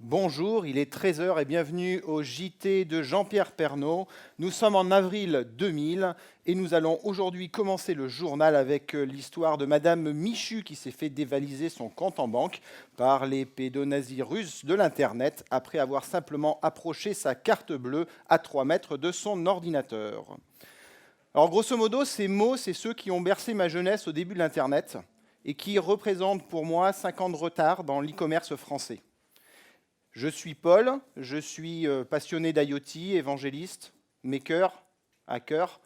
Bonjour, il est 13 heures et bienvenue au JT de Jean-Pierre Pernaut. Nous sommes en avril 2000 et nous allons aujourd'hui commencer le journal avec l'histoire de Madame Michu qui s'est fait dévaliser son compte en banque par les pédonazis russes de l'Internet après avoir simplement approché sa carte bleue à 3 mètres de son ordinateur. Alors grosso modo, ces mots, c'est ceux qui ont bercé ma jeunesse au début de l'Internet et qui représentent pour moi 5 ans de retard dans l'e-commerce français. Je suis Paul, je suis passionné d'IoT, évangéliste, maker, hacker,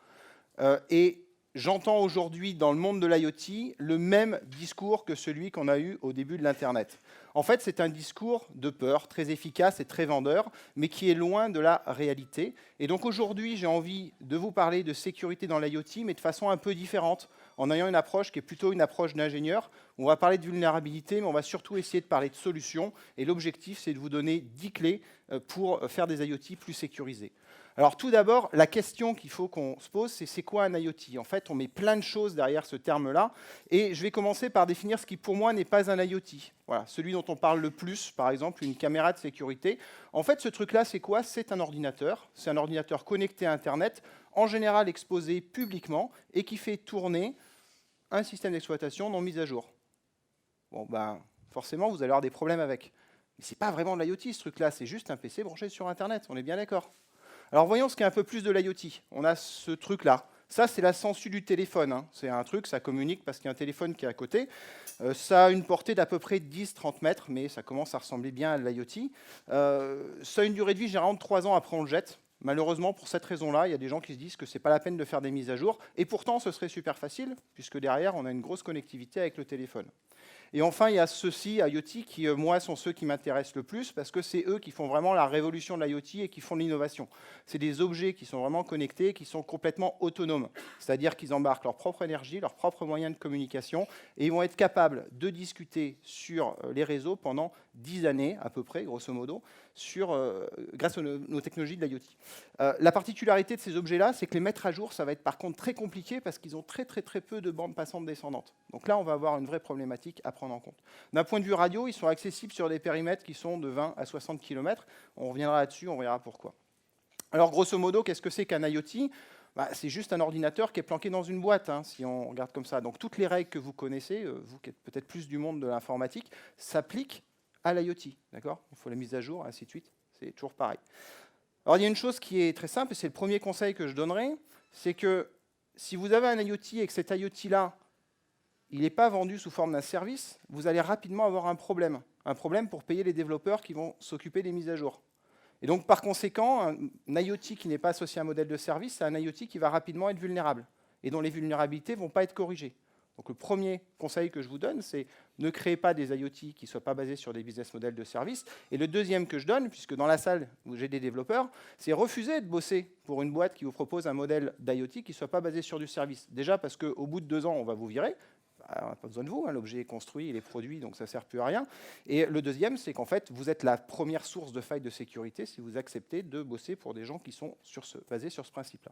et j'entends aujourd'hui dans le monde de l'IoT le même discours que celui qu'on a eu au début de l'Internet. En fait, c'est un discours de peur, très efficace et très vendeur, mais qui est loin de la réalité. Et donc aujourd'hui, j'ai envie de vous parler de sécurité dans l'IoT, mais de façon un peu différente, en ayant une approche qui est plutôt une approche d'ingénieur. On va parler de vulnérabilité, mais on va surtout essayer de parler de solutions. Et l'objectif, c'est de vous donner 10 clés pour faire des IoT plus sécurisés. Alors tout d'abord, la question qu'il faut qu'on se pose, c'est quoi un IoT? En fait, on met plein de choses derrière ce terme-là, et je vais commencer par définir ce qui pour moi n'est pas un IoT. Voilà, celui dont on parle le plus, par exemple, une caméra de sécurité. En fait, ce truc-là, c'est quoi? C'est un ordinateur. C'est un ordinateur connecté à Internet, en général exposé publiquement, et qui fait tourner un système d'exploitation non mis à jour. Bon, ben, forcément, vous allez avoir des problèmes avec. Mais ce n'est pas vraiment de l'IoT, ce truc-là, c'est juste un PC branché sur Internet, on est bien d'accord? Alors voyons ce qu'est un peu plus de l'IoT. On a ce truc-là. Ça, c'est la sensu du téléphone. Hein. C'est un truc, ça communique parce qu'il y a un téléphone qui est à côté. Ça a une portée d'à peu près 10-30 mètres, mais ça commence à ressembler bien à l'IoT. Ça a une durée de vie généralement de 3 ans, après on le jette. Malheureusement, pour cette raison-là, il y a des gens qui se disent que ce n'est pas la peine de faire des mises à jour. Et pourtant, ce serait super facile, puisque derrière, on a une grosse connectivité avec le téléphone. Et enfin, il y a ceux-ci, IoT, qui, moi, sont ceux qui m'intéressent le plus, parce que c'est eux qui font vraiment la révolution de l'IoT et qui font de l'innovation. C'est des objets qui sont vraiment connectés, qui sont complètement autonomes. C'est-à-dire qu'ils embarquent leur propre énergie, leurs propres moyens de communication, et ils vont être capables de discuter sur les réseaux pendant 10 années, à peu près, grosso modo, grâce aux technologies de l'IoT. La particularité de ces objets-là, c'est que les mettre à jour, ça va être par contre très compliqué, parce qu'ils ont très peu de bandes passantes descendantes. Donc là, on va avoir une vraie problématique à prendre en compte. D'un point de vue radio, ils sont accessibles sur des périmètres qui sont de 20 à 60 km. On reviendra là-dessus, on verra pourquoi. Alors, grosso modo, qu'est-ce que c'est qu'un IoT? C'est juste un ordinateur qui est planqué dans une boîte, hein, si on regarde comme ça. Donc, toutes les règles que vous connaissez, vous qui êtes peut-être plus du monde de l'informatique, s'appliquent à l'IoT. D'accord? Il faut la mise à jour, ainsi de suite. C'est toujours pareil. Alors, il y a une chose qui est très simple, et c'est le premier conseil que je donnerai, c'est que si vous avez un IoT et que cet IoT-là, il n'est pas vendu sous forme d'un service, vous allez rapidement avoir un problème. Un problème pour payer les développeurs qui vont s'occuper des mises à jour. Et donc, par conséquent, un IoT qui n'est pas associé à un modèle de service, c'est un IoT qui va rapidement être vulnérable et dont les vulnérabilités ne vont pas être corrigées. Donc, le premier conseil que je vous donne, c'est ne créez pas des IoT qui ne soient pas basés sur des business models de service. Et le deuxième que je donne, puisque dans la salle où j'ai des développeurs, c'est refuser de bosser pour une boîte qui vous propose un modèle d'IoT qui ne soit pas basé sur du service. Déjà parce qu'au bout de 2 ans, on va vous virer. On n'a pas besoin de vous, hein, l'objet est construit, il est produit, donc ça ne sert plus à rien. Et le deuxième, c'est qu'en fait, vous êtes la première source de failles de sécurité si vous acceptez de bosser pour des gens qui sont basés sur ce principe-là.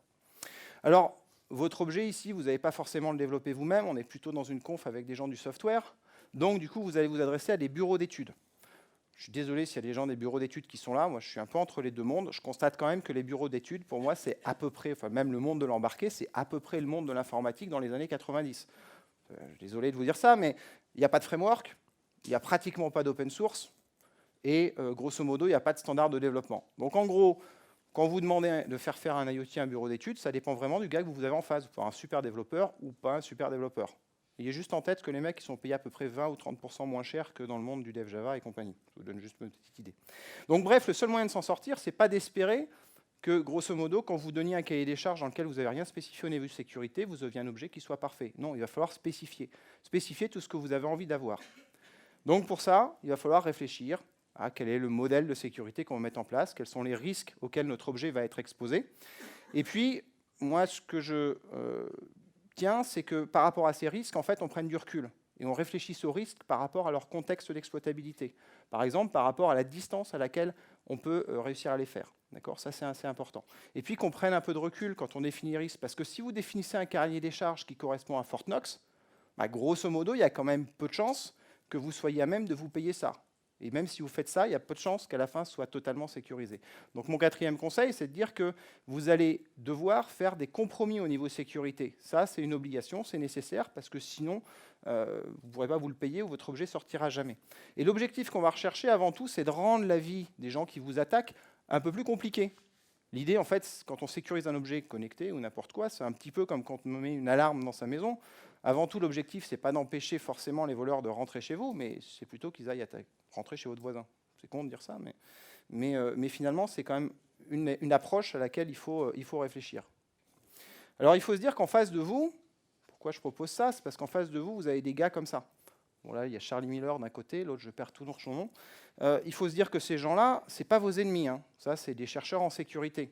Alors, votre objet ici, vous n'allez pas forcément le développer vous-même, on est plutôt dans une conf avec des gens du software, donc du coup, vous allez vous adresser à des bureaux d'études. Je suis désolé s'il y a des gens des bureaux d'études qui sont là, moi je suis un peu entre les deux mondes, je constate quand même que les bureaux d'études, pour moi, c'est à peu près, enfin même le monde de l'embarqué, c'est à peu près le monde de l'informatique dans les années 90. Je suis désolé de vous dire ça, mais il n'y a pas de framework, il n'y a pratiquement pas d'open source, et grosso modo, il n'y a pas de standard de développement. Donc en gros, quand vous demandez de faire un IoT à un bureau d'études, ça dépend vraiment du gars que vous avez en face. Vous pouvez avoir un super développeur ou pas un super développeur. Ayez juste en tête que les mecs ils sont payés à peu près 20 ou 30% moins cher que dans le monde du dev Java et compagnie. Je vous donne juste une petite idée. Donc bref, le seul moyen de s'en sortir, c'est pas d'espérer que, grosso modo, quand vous donniez un cahier des charges dans lequel vous n'avez rien spécifié au niveau de sécurité, vous aviez un objet qui soit parfait. Non, il va falloir spécifier. Spécifier tout ce que vous avez envie d'avoir. Donc pour ça, il va falloir réfléchir à quel est le modèle de sécurité qu'on va mettre en place, quels sont les risques auxquels notre objet va être exposé. Et puis, moi, ce que je tiens, c'est que par rapport à ces risques, en fait, on prenne du recul et on réfléchisse aux risques par rapport à leur contexte d'exploitabilité. Par exemple, par rapport à la distance à laquelle on peut réussir à les faire. D'accord? Ça, c'est assez important. Et puis qu'on prenne un peu de recul quand on définit les risques, parce que si vous définissez un cahier des charges qui correspond à Fort Knox, grosso modo, il y a quand même peu de chances que vous soyez à même de vous payer ça. Et même si vous faites ça, il y a peu de chances qu'à la fin, ce soit totalement sécurisé. Donc mon quatrième conseil, c'est de dire que vous allez devoir faire des compromis au niveau sécurité. Ça, c'est une obligation, c'est nécessaire, parce que sinon, vous ne pourrez pas vous le payer ou votre objet ne sortira jamais. Et l'objectif qu'on va rechercher avant tout, c'est de rendre la vie des gens qui vous attaquent un peu plus compliquée. L'idée, en fait, quand on sécurise un objet connecté ou n'importe quoi, c'est un petit peu comme quand on met une alarme dans sa maison. Avant tout, l'objectif, c'est pas d'empêcher forcément les voleurs de rentrer chez vous, mais c'est plutôt qu'ils aillent rentrer chez votre voisin. C'est con de dire ça, mais finalement, c'est quand même une approche à laquelle il faut réfléchir. Alors, il faut se dire qu'en face de vous, pourquoi je propose ça? C'est parce qu'en face de vous, vous avez des gars comme ça. Bon, là, il y a Charlie Miller d'un côté, l'autre, je perds toujours son nom. Il faut se dire que ces gens-là, ce n'est pas vos ennemis. Hein. Ça, c'est des chercheurs en sécurité.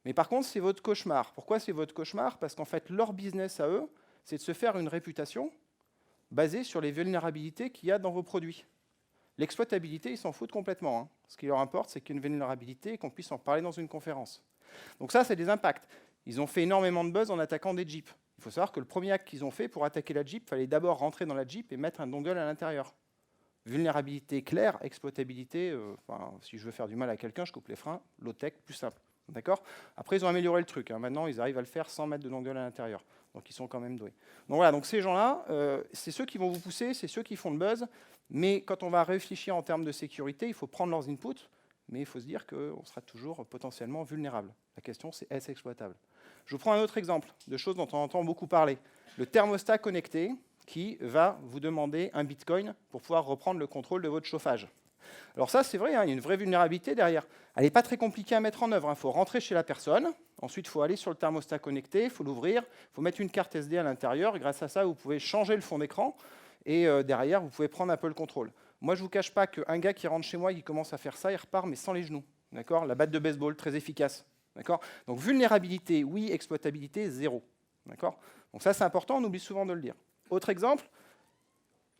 Mais par contre, c'est votre cauchemar. Pourquoi c'est votre cauchemar? Parce qu'en fait, leur business à eux, c'est de se faire une réputation basée sur les vulnérabilités qu'il y a dans vos produits. L'exploitabilité, ils s'en foutent complètement. Hein. Ce qui leur importe, c'est qu'il y ait une vulnérabilité et qu'on puisse en parler dans une conférence. Donc ça, c'est des impacts. Ils ont fait énormément de buzz en attaquant des Jeeps. Il faut savoir que le premier acte qu'ils ont fait pour attaquer la Jeep, il fallait d'abord rentrer dans la Jeep et mettre un dongle à l'intérieur. Vulnérabilité claire, exploitabilité, si je veux faire du mal à quelqu'un, je coupe les freins, low-tech, plus simple. D'accord? Après, ils ont amélioré le truc. Hein. Maintenant, ils arrivent à le faire sans mettre de dongle à l'intérieur. Donc, ils sont quand même doués. Donc, voilà, donc ces gens-là, c'est ceux qui vont vous pousser, c'est ceux qui font le buzz. Mais quand on va réfléchir en termes de sécurité, il faut prendre leurs inputs, mais il faut se dire qu'on sera toujours potentiellement vulnérable. La question, c'est est-ce exploitable? Je vous prends un autre exemple de choses dont on entend beaucoup parler. Le thermostat connecté qui va vous demander un bitcoin pour pouvoir reprendre le contrôle de votre chauffage. Alors ça, c'est vrai, hein, il y a une vraie vulnérabilité derrière. Elle n'est pas très compliquée à mettre en œuvre. Il faut rentrer chez la personne, ensuite il faut aller sur le thermostat connecté, il faut l'ouvrir, il faut mettre une carte SD à l'intérieur. Grâce à ça, vous pouvez changer le fond d'écran et derrière, vous pouvez prendre un peu le contrôle. Moi, je ne vous cache pas qu'un gars qui rentre chez moi, qui commence à faire ça, il repart, mais sans les genoux. D'accord? La batte de baseball, très efficace. D'accord? Donc vulnérabilité, oui, exploitabilité, zéro. D'accord? Donc ça, c'est important, on oublie souvent de le dire. Autre exemple,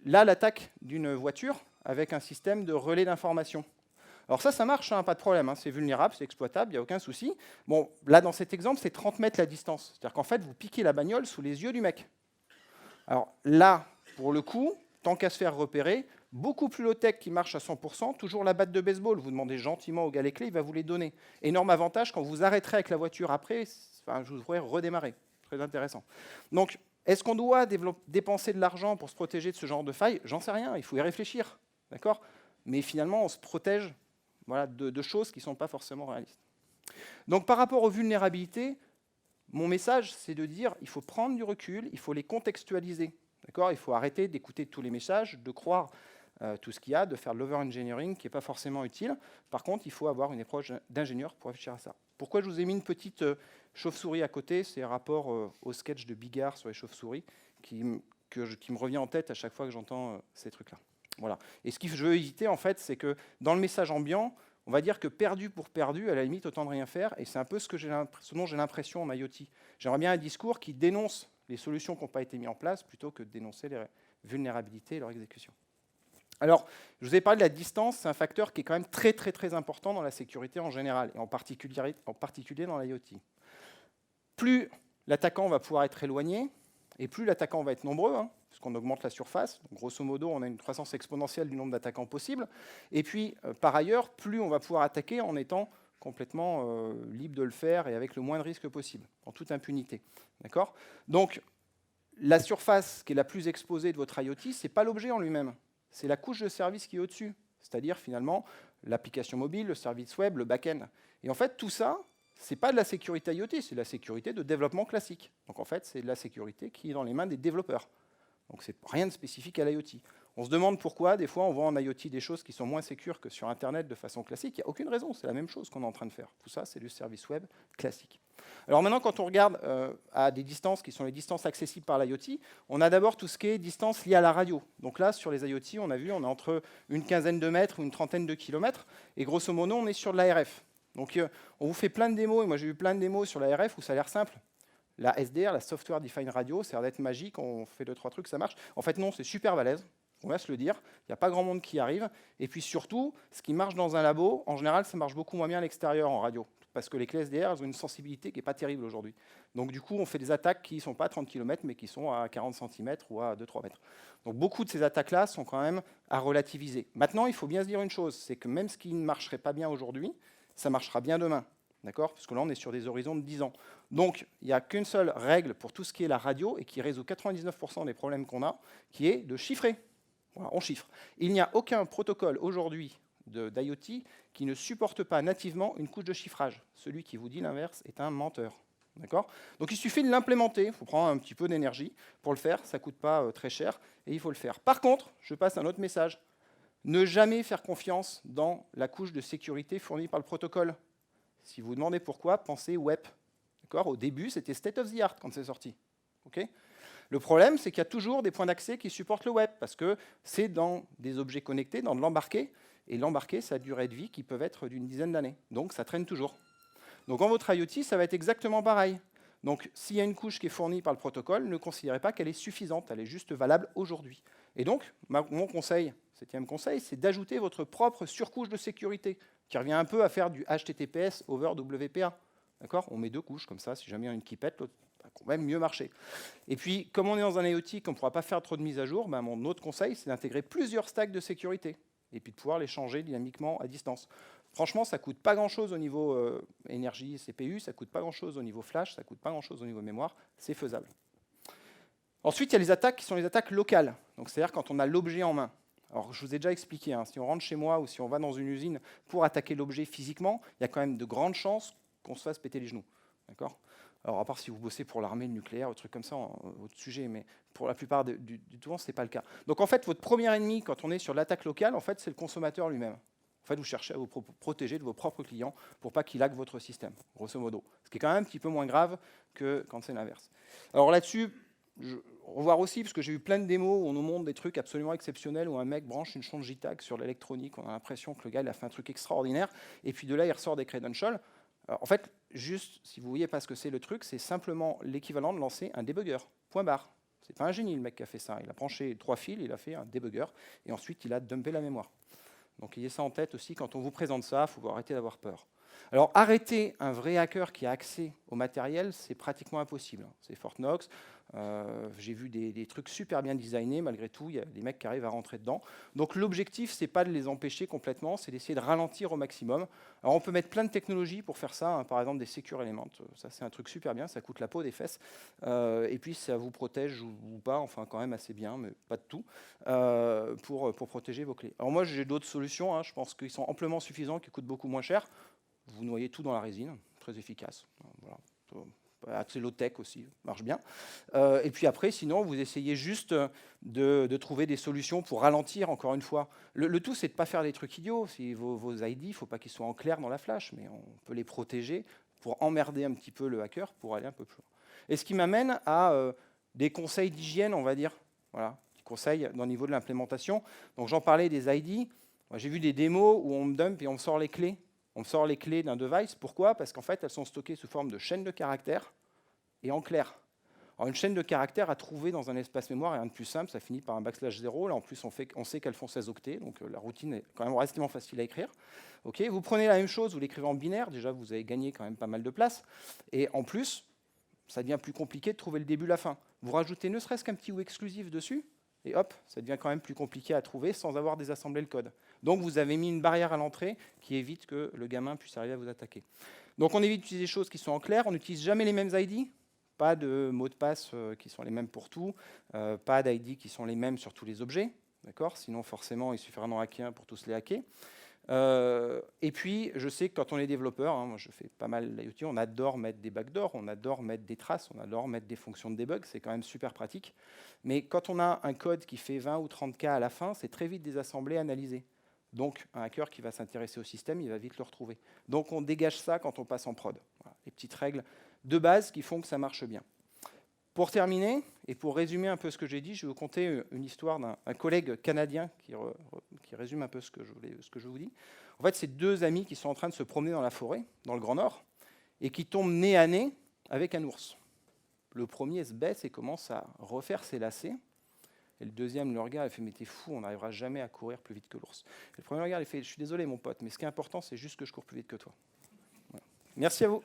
là, l'attaque d'une voiture avec un système de relais d'information. Alors ça marche, hein, pas de problème, hein, c'est vulnérable, c'est exploitable, il n'y a aucun souci. Bon, là, dans cet exemple, c'est 30 mètres la distance. C'est-à-dire qu'en fait, vous piquez la bagnole sous les yeux du mec. Alors là, pour le coup, tant qu'à se faire repérer, beaucoup plus low-tech qui marche à 100%, toujours la batte de baseball. Vous demandez gentiment au gars les clés, il va vous les donner. Énorme avantage, quand vous arrêterez avec la voiture après, je vous pourrez redémarrer. Très intéressant. Donc, est-ce qu'on doit dépenser de l'argent pour se protéger de ce genre de failles? J'en sais rien, il faut y réfléchir. D'accord? Mais finalement, on se protège de choses qui ne sont pas forcément réalistes. Donc, par rapport aux vulnérabilités, mon message, c'est de dire il faut prendre du recul, il faut les contextualiser. Il faut arrêter d'écouter tous les messages, de croire tout ce qu'il y a, de faire de l'over-engineering qui n'est pas forcément utile. Par contre, il faut avoir une approche d'ingénieur pour réfléchir à ça. Pourquoi je vous ai mis une petite chauve-souris à côté? C'est un rapport au sketch de Bigard sur les chauves-souris qui me revient en tête à chaque fois que j'entends ces trucs-là. Voilà. Et ce que je veux éviter, en fait, c'est que dans le message ambiant, on va dire que perdu pour perdu, à la limite, autant de rien faire. Et c'est un peu ce dont j'ai l'impression en IoT. J'aimerais bien un discours qui dénonce les solutions qui n'ont pas été mises en place plutôt que de dénoncer les vulnérabilités et leur exécution. Alors, je vous ai parlé de la distance, c'est un facteur qui est quand même très, très, très important dans la sécurité en général, et en particulier dans l'IoT. Plus l'attaquant va pouvoir être éloigné, et plus l'attaquant va être nombreux, hein, puisqu'on augmente la surface. Donc, grosso modo, on a une croissance exponentielle du nombre d'attaquants possible. Et puis, par ailleurs, plus on va pouvoir attaquer en étant complètement libre de le faire et avec le moins de risques possible, en toute impunité. D'accord? Donc, la surface qui est la plus exposée de votre IoT, ce n'est pas l'objet en lui-même, c'est la couche de service qui est au-dessus, c'est-à-dire finalement l'application mobile, le service web, le back-end. Et en fait, tout ça, ce n'est pas de la sécurité IoT, c'est de la sécurité de développement classique. Donc en fait, c'est de la sécurité qui est dans les mains des développeurs. Donc c'est rien de spécifique à l'IoT. On se demande pourquoi, des fois, on voit en IoT des choses qui sont moins sécures que sur Internet de façon classique. Il n'y a aucune raison, c'est la même chose qu'on est en train de faire. Tout ça, c'est du service web classique. Alors maintenant, quand on regarde à des distances qui sont les distances accessibles par l'IoT, on a d'abord tout ce qui est distance liée à la radio. Donc là, sur les IoT, on a vu, on est entre une quinzaine de mètres ou une trentaine de kilomètres. Et grosso modo, on est sur de l'ARF. Donc on vous fait plein de démos, et moi j'ai vu plein de démos sur l'ARF où ça a l'air simple. La SDR, la Software Defined Radio, ça a l'air d'être magique, on fait 2-3 trucs, ça marche. En fait, non, c'est super balèze. On va se le dire, il n'y a pas grand monde qui arrive. Et puis surtout, ce qui marche dans un labo, en général, ça marche beaucoup moins bien à l'extérieur en radio. parce que les clés SDR, elles ont une sensibilité qui n'est pas terrible aujourd'hui. Donc du coup, on fait des attaques qui ne sont pas à 30 km, mais qui sont à 40 cm ou à 2-3 mètres. Donc beaucoup de ces attaques-là sont quand même à relativiser. Maintenant, il faut bien se dire une chose, c'est que même ce qui ne marcherait pas bien aujourd'hui, ça marchera bien demain. D'accord? Parce que là, on est sur des horizons de 10 ans. Donc, il n'y a qu'une seule règle pour tout ce qui est la radio et qui résout 99% des problèmes qu'on a, qui est de chiffrer. Voilà, on chiffre. Il n'y a aucun protocole aujourd'hui d'IoT qui ne supporte pas nativement une couche de chiffrage. Celui qui vous dit l'inverse est un menteur. D'accord? Donc il suffit de l'implémenter, il faut prendre un petit peu d'énergie pour le faire, ça ne coûte pas très cher, et il faut le faire. Par contre, je passe un autre message, ne jamais faire confiance dans la couche de sécurité fournie par le protocole. Si vous vous demandez pourquoi, pensez web. Au début, c'était state of the art quand c'est sorti. Okay, le problème, c'est qu'il y a toujours des points d'accès qui supportent le web, parce que c'est dans des objets connectés, dans de l'embarqué, et l'embarqué, ça a une durée de vie qui peut être d'une dizaine d'années. Donc ça traîne toujours. Donc en votre IoT, ça va être exactement pareil. Donc s'il y a une couche qui est fournie par le protocole, ne considérez pas qu'elle est suffisante, elle est juste valable aujourd'hui. Et donc, mon conseil, 7e conseil, c'est d'ajouter votre propre surcouche de sécurité, qui revient un peu à faire du HTTPS over WPA. D'accord? On met 2 couches, comme ça, si jamais il y en a une qui pète, l'autre va quand même mieux marcher. Et puis, comme on est dans un IoT, qu'on ne pourra pas faire trop de mises à jour, mon autre conseil, c'est d'intégrer plusieurs stacks de sécurité, et puis de pouvoir les changer dynamiquement à distance. Franchement, ça ne coûte pas grand-chose au niveau énergie, CPU, ça ne coûte pas grand-chose au niveau flash, ça ne coûte pas grand-chose au niveau mémoire, c'est faisable. Ensuite, il y a les attaques qui sont les attaques locales, donc c'est-à-dire quand on a l'objet en main. Alors, je vous ai déjà expliqué, si on rentre chez moi ou si on va dans une usine pour attaquer l'objet physiquement, il y a quand même de grandes chances qu'on se fasse péter les genoux. D'accord ? Alors, à part si vous bossez pour l'armée, le nucléaire, un truc comme ça, autre sujet, mais pour la plupart du temps, ce n'est pas le cas. Donc, en fait, votre premier ennemi, quand on est sur l'attaque locale, en fait, c'est le consommateur lui-même. En fait, vous cherchez à vous protéger de vos propres clients pour pas qu'ils hackent votre système, grosso modo. Ce qui est quand même un petit peu moins grave que quand c'est l'inverse. Alors là-dessus, revoir aussi, parce que j'ai eu plein de démos où on nous montre des trucs absolument exceptionnels, où un mec branche une sonde JTAG sur l'électronique, on a l'impression que le gars il a fait un truc extraordinaire, et puis de là, il ressort des credentials. Alors, en fait, juste, si vous ne voyez pas ce que c'est le truc, c'est simplement l'équivalent de lancer un debugger, point barre. C'est pas un génie le mec qui a fait ça. Il a branché 3 fils, il a fait un debugger, et ensuite il a dumpé la mémoire. Donc ayez ça en tête aussi, quand on vous présente ça, il faut arrêter d'avoir peur. Alors arrêter un vrai hacker qui a accès au matériel, c'est pratiquement impossible. C'est Fort Knox. J'ai vu des trucs super bien designés, malgré tout, il y a des mecs qui arrivent à rentrer dedans. Donc l'objectif, c'est pas de les empêcher complètement, c'est d'essayer de ralentir au maximum. Alors on peut mettre plein de technologies pour faire ça, par exemple des Secure Elements, ça c'est un truc super bien, ça coûte la peau des fesses, et puis ça vous protège ou pas, enfin quand même assez bien, mais pas de tout, pour protéger vos clés. Alors moi j'ai d'autres solutions, je pense qu'ils sont amplement suffisants, qui coûtent beaucoup moins cher. Vous noyez tout dans la résine, très efficace. Voilà. C'est low-tech aussi, marche bien. Et puis après, sinon, vous essayez juste de trouver des solutions pour ralentir, encore une fois. Le tout, c'est de ne pas faire des trucs idiots. Si vos ID, il ne faut pas qu'ils soient en clair dans la flash, mais on peut les protéger pour emmerder un petit peu le hacker, pour aller un peu plus loin. Et ce qui m'amène à des conseils d'hygiène, on va dire. Voilà, des conseils au niveau de l'implémentation. Donc j'en parlais des ID. J'ai vu des démos où on me dump et on me sort les clés. On sort les clés d'un device. Pourquoi? Parce qu'en fait, elles sont stockées sous forme de chaîne de caractères et en clair. Alors, une chaîne de caractères à trouver dans un espace mémoire, rien de plus simple, ça finit par un \0. Là, en plus, on sait qu'elles font 16 octets, donc la routine est quand même relativement facile à écrire. Okay, vous prenez la même chose, vous l'écrivez en binaire, déjà, vous avez gagné quand même pas mal de place. Et en plus, ça devient plus compliqué de trouver le début, la fin. Vous rajoutez ne serait-ce qu'un petit ou exclusif dessus, et hop, ça devient quand même plus compliqué à trouver sans avoir désassemblé le code. Donc vous avez mis une barrière à l'entrée qui évite que le gamin puisse arriver à vous attaquer. Donc on évite d'utiliser des choses qui sont en clair, on n'utilise jamais les mêmes ID, pas de mots de passe qui sont les mêmes pour tout, pas d'ID qui sont les mêmes sur tous les objets, d'accord? Sinon forcément il suffirait d'en hacker un pour tous les hacker. Et puis, je sais que quand on est développeur, moi je fais pas mal d'IoT, on adore mettre des backdoors, on adore mettre des traces, on adore mettre des fonctions de debug, c'est quand même super pratique. Mais quand on a un code qui fait 20 ou 30 K à la fin, c'est très vite désassemblé, analysé. Donc, un hacker qui va s'intéresser au système, il va vite le retrouver. Donc, on dégage ça quand on passe en prod. Voilà, les petites règles de base qui font que ça marche bien. Pour terminer, et pour résumer un peu ce que j'ai dit, je vais vous conter une histoire d'un collègue canadien qui résume un peu ce que je vous dis. En fait, c'est 2 amis qui sont en train de se promener dans la forêt, dans le Grand Nord, et qui tombent nez à nez avec un ours. Le premier se baisse et commence à refaire ses lacets. Et le deuxième le regarde et fait « Mais t'es fou, on n'arrivera jamais à courir plus vite que l'ours. » Le premier regarde et fait « Je suis désolé mon pote, mais ce qui est important, c'est juste que je cours plus vite que toi. » Voilà. Merci à vous.